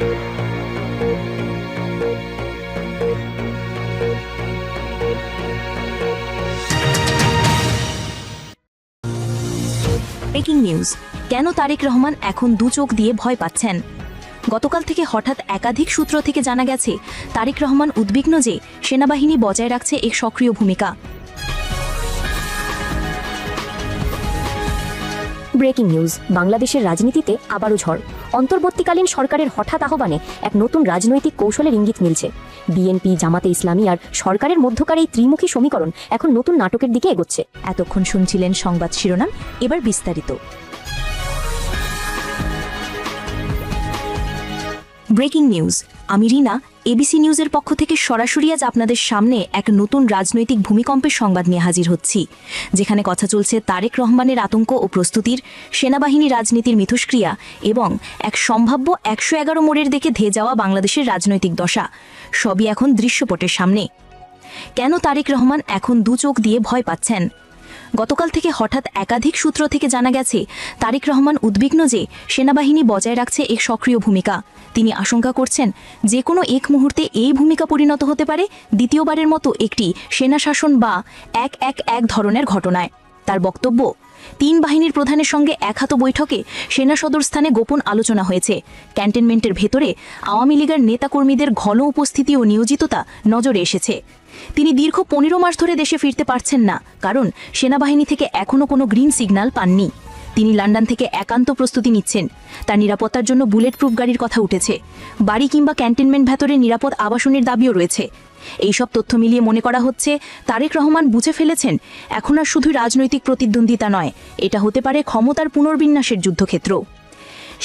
Breaking news, কেন তারেক রহমান এখন দু চোখ দিয়ে ভয় পাচ্ছেন? গতকাল থেকে হঠাৎ একাধিক সূত্র থেকে জানা গেছে তারেক রহমান উদ্বিগ্ন যে সেনাবাহিনী বজায় রাখছে এক সক্রিয় ভূমিকা। ব্রেকিং নিউজ, বাংলাদেশের রাজনীতিতে আবারও ঝড়। অন্তর্বর্তীকালীন সরকারের হঠাৎ আহ্বানে এক নতুন রাজনৈতিক কৌশলের ইঙ্গিত মিলছে। বিএনপি, জামাতে ইসলামী আর সরকারের মধ্যকার এই ত্রিমুখী সমীকরণ এখন নতুন নাটকের দিকে এগোচ্ছে। এতক্ষণ শুনছিলেন সংবাদ শিরোনাম, এবার বিস্তারিত। ব্রেকিং নিউজ, আমি রিনা, এবিসি নিউজের পক্ষ থেকে সরাসরি আজ আপনাদের সামনে এক নতুন রাজনৈতিক ভূমিকম্পের সংবাদ নিয়ে হাজির হচ্ছি, যেখানে কথা চলছে তারেক রহমানের আতঙ্ক ও প্রস্তুতির, সেনাবাহিনী রাজনীতির মিথস্ক্রিয়া এবং এক সম্ভাব্য 111 মোড়ের দিকে ধেয়ে যাওয়া বাংলাদেশের রাজনৈতিক দশা। সবই এখন দৃশ্যপটের সামনে। কেন তারেক রহমান এখন দু চোখ দিয়ে ভয় পাচ্ছেন? গতকাল থেকে হঠাৎ একাধিক সূত্র থেকে জানা গেছে তারেক রহমান উদ্বিগ্ন যে সেনাবাহিনী বজায় রাখছে এক সক্রিয় ভূমিকা। তিনি আশঙ্কা করছেন যে কোনো এক মুহূর্তে এই ভূমিকা পরিণত হতে পারে দ্বিতীয়বারের মতো একটি সেনা শাসন বা এক ধরনের ঘটনায়। তার বক্তব্য, 3 বাহিনীর প্রধানের সঙ্গে একহাত বৈঠকে সেনা সদর স্থানে গোপন আলোচনা হয়েছে। ক্যান্টনমেন্টের ভেতরে আওয়ামী লীগের নেতাকর্মীদের ঘন উপস্থিতি ও নিয়োজিততা নজরে এসেছে। তিনি দীর্ঘ 15 মাস ধরে দেশে ফিরতে পারছেন না, কারণ সেনাবাহিনী থেকে এখনও কোনো গ্রিন সিগন্যাল পাননি। তিনি লন্ডন থেকে একান্ত প্রস্তুতি নিচ্ছেন। তার নিরাপত্তার জন্য বুলেট প্রুফ গাড়ির কথা উঠেছে। বাড়ি কিংবা ক্যান্টনমেন্ট ভেতরে নিরাপদ আবাসনের দাবিও রয়েছে। এইসব তথ্য মিলিয়ে মনে করা হচ্ছে তারেক রহমান বুঝে ফেলেছেন এখন আর শুধু রাজনৈতিক প্রতিদ্বন্দ্বিতা নয়, এটা হতে পারে ক্ষমতার পুনর্বিন্যাসের যুদ্ধক্ষেত্র।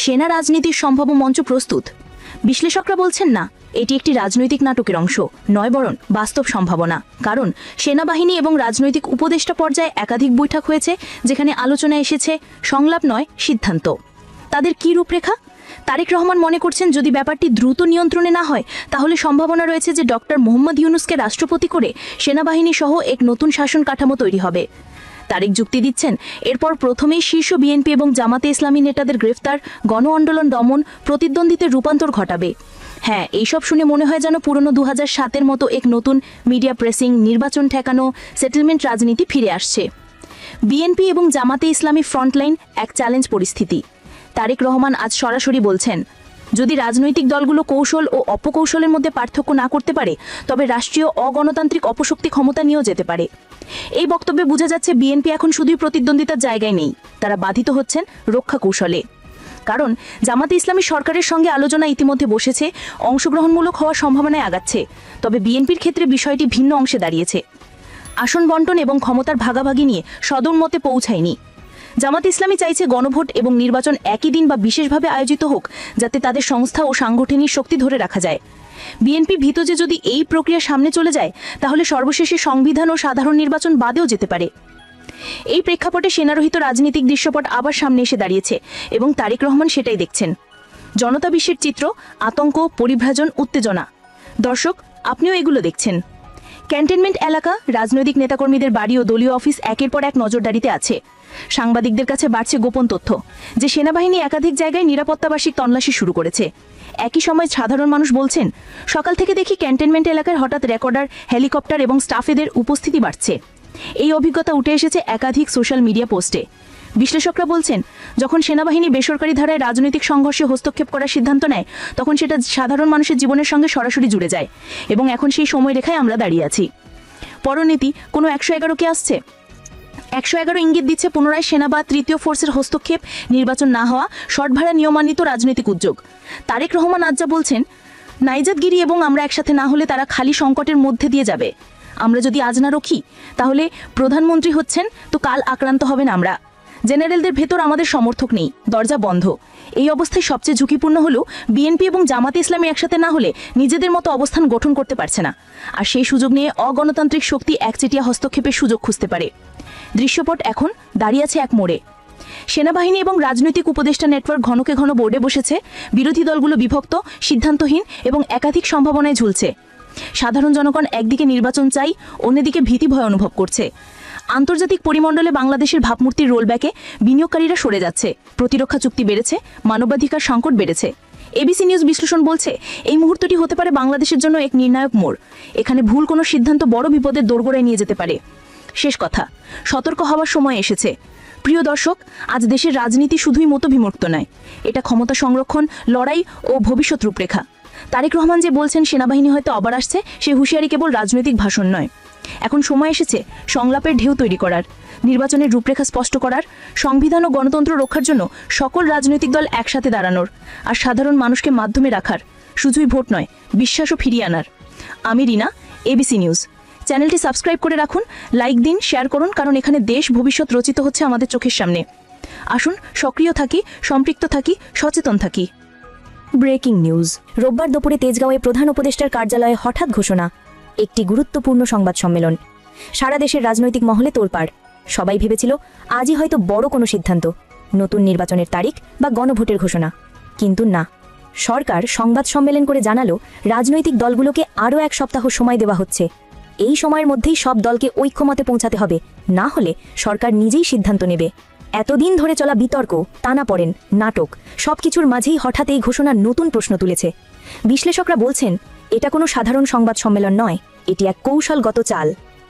সেনা রাজনীতির সম্ভাব্য মঞ্চ প্রস্তুত। বিশ্লেষকরা বলছেন না, এটি একটি রাজনৈতিক নাটকের অংশ নয়, বরং বাস্তব সম্ভাবনা। কারণ সেনাবাহিনী এবং রাজনৈতিক উপদেষ্টা পর্যায়ে একাধিক বৈঠক হয়েছে, যেখানে আলোচনা এসেছে সংলাপ নয়, সিদ্ধান্ত। তাদের কি রূপরেখা? তারেক রহমান মনে করছেন যদি ব্যাপারটি দ্রুত নিয়ন্ত্রণে না হয়, তাহলে সম্ভাবনা রয়েছে যে ডক্টর মোহাম্মদ ইউনূসকে রাষ্ট্রপতি করে সেনাবাহিনী সহ এক নতুন শাসন কাঠামো তৈরি হবে। তারেক যুক্তি দিচ্ছেন এরপর প্রথমেই শীর্ষ বিএনপি এবং জামাতে ইসলামী নেতাদের গ্রেফতার, গণ আন্দোলন দমন, প্রতিদ্বন্দ্বিতার রূপান্তর ঘটাবে। হ্যাঁ, এইসব শুনে মনে হয় যেন পুরনো 2007-এর মতো এক নতুন মিডিয়া প্রেসিং, নির্বাচন ঠেকানো, সেটেলমেন্ট রাজনীতি ফিরে আসছে। বিএনপি এবং জামাতে ইসলামী ফ্রন্টলাইন এক চ্যালেঞ্জ পরিস্থিতি। তারেক রহমান আজ সরাসরি বলছেন, যদি রাজনৈতিক দলগুলো কৌশল ও অপকৌশলের মধ্যে পার্থক্য না করতে পারে, তবে রাষ্ট্রীয় অগণতান্ত্রিক অপশক্তি ক্ষমতা নিয়েও যেতে পারে। এই বক্তব্যে বোঝা যাচ্ছে বিএনপি এখন শুধুই প্রতিদ্বন্দ্বিতার জায়গায় নেই, তারা বাধিত হচ্ছেন রক্ষা কৌশলে। কারণ জামাতে ইসলামী সরকারের সঙ্গে আলোচনা ইতিমধ্যে বসেছে, অংশগ্রহণমূলক হওয়ার সম্ভাবনায় আগাচ্ছে। তবে বিএনপির ক্ষেত্রে বিষয়টি ভিন্ন অংশে দাঁড়িয়েছে। আসন বন্টন এবং ক্ষমতার ভাগাভাগি নিয়ে সদম্মতে পৌঁছায়নি। জামাত ইসলামী চাইছে গণভোট এবং নির্বাচন একই দিন বা বিশেষভাবে আয়োজিত হোক, যাতে তাদের সংস্থা ও সাংগঠনিক শক্তি ধরে রাখা যায়। বিএনপি ভীত যে যদি এই প্রক্রিয়া সামনে চলে যায়, তাহলে সর্বশেষে সংবিধান ও সাধারণ নির্বাচন বাদেও যেতে পারে। এই প্রেক্ষাপটে সেনারহিত রাজনৈতিক দৃশ্যপট আবার সামনে এসে দাঁড়িয়েছে এবং তারেক রহমান সেটাই দেখছেন। জনতা বিশ্বের চিত্র, আতঙ্ক, পরিভ্রাজন, উত্তেজনা। দর্শক, আপনিও এগুলো দেখছেন। ক্যান্টনমেন্ট এলাকা, রাজনৈতিক নেতাকর্মীদের বাড়ি ও দলীয় অফিস একের পর এক নজরদারিতে আছে। সাংবাদিকদের কাছে বাড়ছে গোপন তথ্য যে সেনাবাহিনী একাধিক জায়গায় নিরাপত্তাবার্ষিক তল্লাশি শুরু করেছে। একই সময় সাধারণ মানুষ বলছেন, সকাল থেকে দেখি ক্যান্টনমেন্ট এলাকায় হঠাৎ রেকর্ডার, হেলিকপ্টার এবং স্টাফেদের উপস্থিতি বাড়ছে। এই অভিজ্ঞতা উঠে এসেছে একাধিক সোশ্যাল মিডিয়া পোস্টে। বিশ্লেষকরা বলছেন, যখন সেনাবাহিনী বেসরকারি ধারায় রাজনৈতিক সংঘর্ষে হস্তক্ষেপ করার সিদ্ধান্ত নেয়, তখন সেটা সাধারণ মানুষের জীবনের সঙ্গে সরাসরি জুড়ে যায় এবং এখন সেই সময়রেখায় আমরা দাঁড়িয়ে আছি। পরনীতি, কোনো 111 কে আসছে? 111 ইঙ্গিত দিচ্ছে পুনরায় সেনা বা তৃতীয় ফোর্সের হস্তক্ষেপ, নির্বাচন না হওয়া, শর্টভাড়া নিয়মান্বিত রাজনৈতিক উদ্যোগ। তারেক রহমান আজ যা বলছেন, নাইজাতগিরি এবং আমরা একসাথে না হলে তারা খালি সংকটের মধ্যে দিয়ে যাবে। আমরা যদি আজ না রক্ষি, তাহলে প্রধানমন্ত্রী হচ্ছেন তো কাল আক্রান্ত হবেন আমরা। জেনারেলদের ভেতর আমাদের সমর্থক নেই, দরজা বন্ধ। এই অবস্থায় সবচেয়ে ঝুঁকিপূর্ণ হলো বিএনপি এবং জামাতে ইসলামী একসাথে না হলে নিজেদের মতো অবস্থান গঠন করতে পারছে না, আর সেই সুযোগ নিয়ে অগণতান্ত্রিক শক্তি একচেটিয়া হস্তক্ষেপের সুযোগ খুঁজতে পারে। দৃশ্যপট এখন দাঁড়িয়ে আছে এক মোড়ে। সেনাবাহিনী এবং রাজনৈতিক উপদেষ্টা নেটওয়ার্ক ঘনকে ঘন বোর্ডে বসেছে। বিরোধী দলগুলো বিভক্ত, সিদ্ধান্তহীন এবং একাধিক সম্ভাবনায় ঝুলছে। সাধারণ জনগণ একদিকে নির্বাচন চাই, অন্যদিকে ভীতি ভয় অনুভব করছে। আন্তর্জাতিক পরিমণ্ডলে বাংলাদেশের ভাবমূর্তির রোলব্যাকে বিনিয়োগকারীরা সরে যাচ্ছে। প্রতিরক্ষা চুক্তি বেড়েছে, মানবাধিকার সংকট বেড়েছে। এবিসি নিউজ বিশ্লেষণ বলছে এই মুহূর্তটি হতে পারে বাংলাদেশের জন্য এক নির্ণায়ক মোড়। এখানে ভুল কোনো সিদ্ধান্ত বড় বিপদের দোরগোড়ায় নিয়ে যেতে পারে। শেষ কথা, সতর্ক হওয়ার সময় এসেছে। প্রিয় দর্শক, আজ দেশের রাজনীতি শুধুই মতবিমুক্ত নয়, এটা ক্ষমতা সংরক্ষণ, লড়াই ও ভবিষ্যৎ রূপরেখা। তারেক রহমান যে বলছেন সেনাবাহিনী হয়তো আবার আসছে, সে হুঁশিয়ারি কেবল রাজনৈতিক ভাষণ নয়। এখন সময় এসেছে সংলাপের ঢেউ তৈরি করার, নির্বাচনের রূপরেখা স্পষ্ট করার, সংবিধান ও গণতন্ত্র রক্ষার জন্য সকল রাজনৈতিক দল একসাথে দাঁড়ানোর, আর সাধারণ মানুষকে মাধ্যমে রাখার, শুধুই ভোট নয়, বিশ্বাসও ফিরিয়ে আনার। আমি রিনা, এবিসি নিউজ। চ্যানেলটি সাবস্ক্রাইব করে রাখুন, লাইক দিন, শেয়ার করুন, কারণ এখানে দেশ ভবিষ্যৎ রচিত হচ্ছে আমাদের চোখের সামনে। আসুন সক্রিয় থাকি, সম্পৃক্ত থাকি, সচেতন থাকি। Breaking news. রোববার দুপুরে তেজগাঁওয়ে প্রধান উপদেষ্টার কার্যালয়ে হঠাৎ ঘোষণা, একটি গুরুত্বপূর্ণ সংবাদ সম্মেলন। সারা দেশের রাজনৈতিক মহলে তোলপাড়। সবাই ভেবেছিল আজই হয়তো বড় কোনো সিদ্ধান্ত, নতুন নির্বাচনের তারিখ বা গণভোটের ঘোষণা। কিন্তু না, সরকার সংবাদ সম্মেলন করে জানালো রাজনৈতিক দলগুলোকে আরও 1 সপ্তাহ সময় দেওয়া হচ্ছে। এই সময়ের মধ্যেই সব দলকে ঐক্যমতে পৌঁছাতে হবে, না হলে সরকার নিজেই সিদ্ধান্ত নেবে। এতদিন ধরে চলা বিতর্ক, টানাপড়েন, নাটক, সবকিছুর মাঝেই হঠাৎ এই ঘোষণার নতুন প্রশ্ন তুলেছে। বিশ্লেষকরা বলছেন এটা কোনো সাধারণ সংবাদ সম্মেলন নয়, এটি এক কৌশলগত চাল।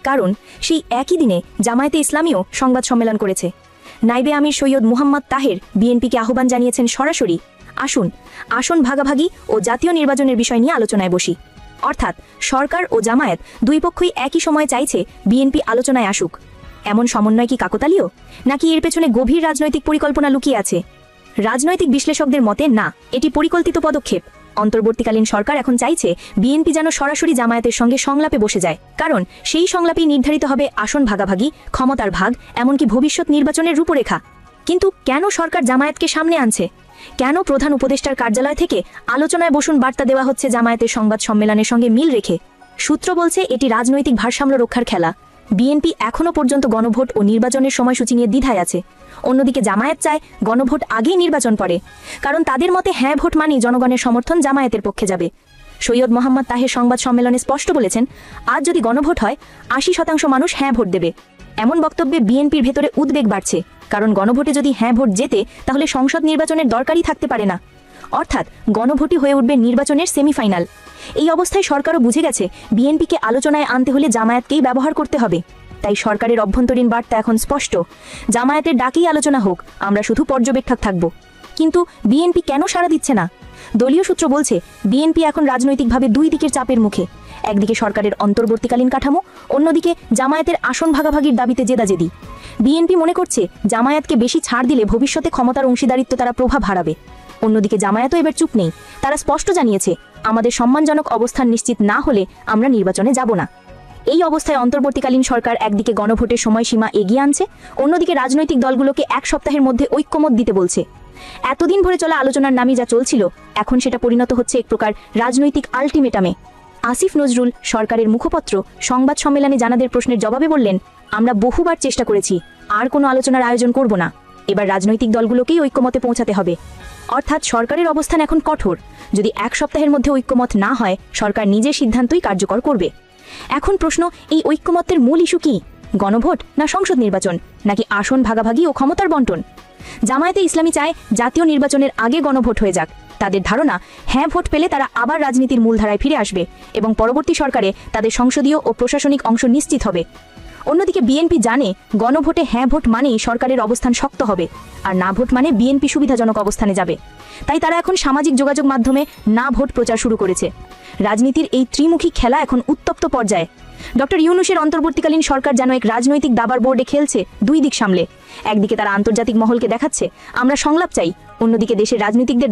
কারণ সেই একই দিনে জামায়াতে ইসলামীও সংবাদ সম্মেলন করেছে। নাইবে আমির সৈয়দ মুহাম্মদ তাহের বিএনপিকে আহ্বান জানিয়েছেন সরাসরি, আসুন আসন ভাগাভাগি ও জাতীয় নির্বাচনের বিষয় নিয়ে আলোচনায় বসি। অর্থাৎ সরকার ও জামায়াত দুই পক্ষই একই সময়ে চাইছে বিএনপি আলোচনায় আসুক। এমন সমন্বয় কি কাকতালীয়, নাকি এর পেছনে গভীর রাজনৈতিক পরিকল্পনা লুকিয়ে আছে? রাজনৈতিক বিশ্লেষকদের মতে না, এটি পরিকল্পিত পদক্ষেপ। অন্তর্বর্তীকালীন সরকার এখন চাইছে বিএনপি যেন সরাসরি জামায়াতের সঙ্গে সংলাপে বসে যায়, কারণ সেই সংলাপেই নির্ধারিত হবে আসন ভাগাভাগি, ক্ষমতার ভাগ, এমনকি ভবিষ্যৎ নির্বাচনের রূপরেখা। কিন্তু কেন সরকার জামায়াতকে সামনে আনছে? কেন প্রধান উপদেষ্টার কার্যালয় থেকে আলোচনায় বসুন বার্তা দেওয়া হচ্ছে জামায়াতের সংবাদ সম্মেলনের সঙ্গে মিল রেখে? সূত্র বলছে এটি রাজনৈতিক ভারসাম্য রক্ষার খেলা। বিএনপি এখনও পর্যন্ত গণভোট ও নির্বাচনের সময়সূচি নিয়ে দ্বিধায় আছে। অন্যদিকে জামায়াত চায় গণভোট আগেই নির্বাচন পড়ে, কারণ তাদের মতে হ্যাঁ ভোট মানেই জনগণের সমর্থন জামায়াতের পক্ষে যাবে। সৈয়দ মোহাম্মদ তাহের সংবাদ সম্মেলনে স্পষ্ট বলেছেন, আজ যদি গণভোট হয় 80% মানুষ হ্যাঁ ভোট দেবে। এমন বক্তব্যে বিএনপির ভেতরে উদ্বেগ বাড়ছে, কারণ গণভোটে যদি হ্যাঁ ভোট জেতে তাহলে সংসদ নির্বাচনের দরকারই থাকতে পারে না। অর্থাৎ গণভোটই হয়ে উঠবে নির্বাচনের সেমিফাইনাল। এই অবস্থায় সরকারও বুঝে গেছে বিএনপিকে আলোচনায় আনতে হলে জামায়াতকেই ব্যবহার করতে হবে। তাই সরকারের অভ্যন্তরীণ বার্তা এখন স্পষ্ট, জামায়াতের ডাকেই আলোচনা হোক, আমরা শুধু পর্যবেক্ষক থাকব। কিন্তু বিএনপি কেন সাড়া দিচ্ছে না? দলীয় সূত্র বলছে বিএনপি এখন রাজনৈতিকভাবে দুই দিকের চাপের মুখে। একদিকে সরকারের অন্তর্বর্তীকালীন কাঠামো, অন্যদিকে জামায়াতের আসন ভাগাভাগির দাবিতে জেদাজেদি। বিএনপি মনে করছে জামায়াতকে বেশি ছাড় দিলে ভবিষ্যতে ক্ষমতার অংশীদারিত্ব তারা প্রভাব হারাবে। অন্যদিকে জামায়াতও এবার চুপ নেই, তারা স্পষ্ট জানিয়েছে আমাদের সম্মানজনক অবস্থান নিশ্চিত না হলে আমরা নির্বাচনে যাব না। এই অবস্থায় অন্তর্বর্তীকালীন সরকার একদিকে গণভোটের সময়সীমা এগিয়ে আনছে, অন্যদিকে রাজনৈতিক দলগুলোকে 1 সপ্তাহের মধ্যে ঐক্যমত দিতে বলছে। এতদিন ধরে চলা আলোচনার নামই যা চলছিল, এখন সেটা পরিণত হচ্ছে এক প্রকার রাজনৈতিক আলটিমেটামে। আসিফ নজরুল, সরকারের মুখপত্র, সংবাদ সম্মেলনে জানাদের প্রশ্নের জবাবে বললেন, আমরা বহুবার চেষ্টা করেছি, আর কোনো আলোচনার আয়োজন করব না। এবার রাজনৈতিক দলগুলোকেই ঐক্যমতে পৌঁছাতে হবে। অর্থাৎ সরকারের অবস্থান এখন কঠোর। যদি 1 সপ্তাহের মধ্যে ঐক্যমত না হয়, সরকার নিজের সিদ্ধান্তই কার্যকর করবে। এখন প্রশ্ন, এই ঐক্যমত্যের মূল ইস্যু কি? গণভোট, না সংসদ নির্বাচন, নাকি আসন ভাগাভাগি ও ক্ষমতার বন্টন? জামায়াতে ইসলামী চায় জাতীয় নির্বাচনের আগে গণভোট হয়ে যাক। তাদের ধারণা, হ্যাঁ ভোট পেলে তারা আবার রাজনীতির মূলধারায় ফিরে আসবে এবং পরবর্তী সরকারে তাদের সংসদীয় ও প্রশাসনিক অংশ নিশ্চিত হবে। অন্যদিকে বিএনপি জানে গণভোটে হ্যাঁ ভোট মানেই সরকারের অবস্থান শক্ত হবে, আর না ভোট মানে বিএনপি সুবিধাজনক অবস্থানে যাবে। তাই তারা এখন সামাজিক যোগাযোগ মাধ্যমে না ভোট প্রচার শুরু করেছে। রাজনীতির এই ত্রিমুখী খেলা এখন উত্তপ্ত পর্যায়ে। ডক্টর ইউনূসের অন্তর্বর্তীকালীন সরকার যেন এক রাজনৈতিক দাবার বোর্ডে খেলছে দুই দিক সামলে। একদিকে তারা আন্তর্জাতিক মহলকে দেখাচ্ছে আমরা সংলাপ চাই, অন্যদিকে দেশের রাজনীতিকদের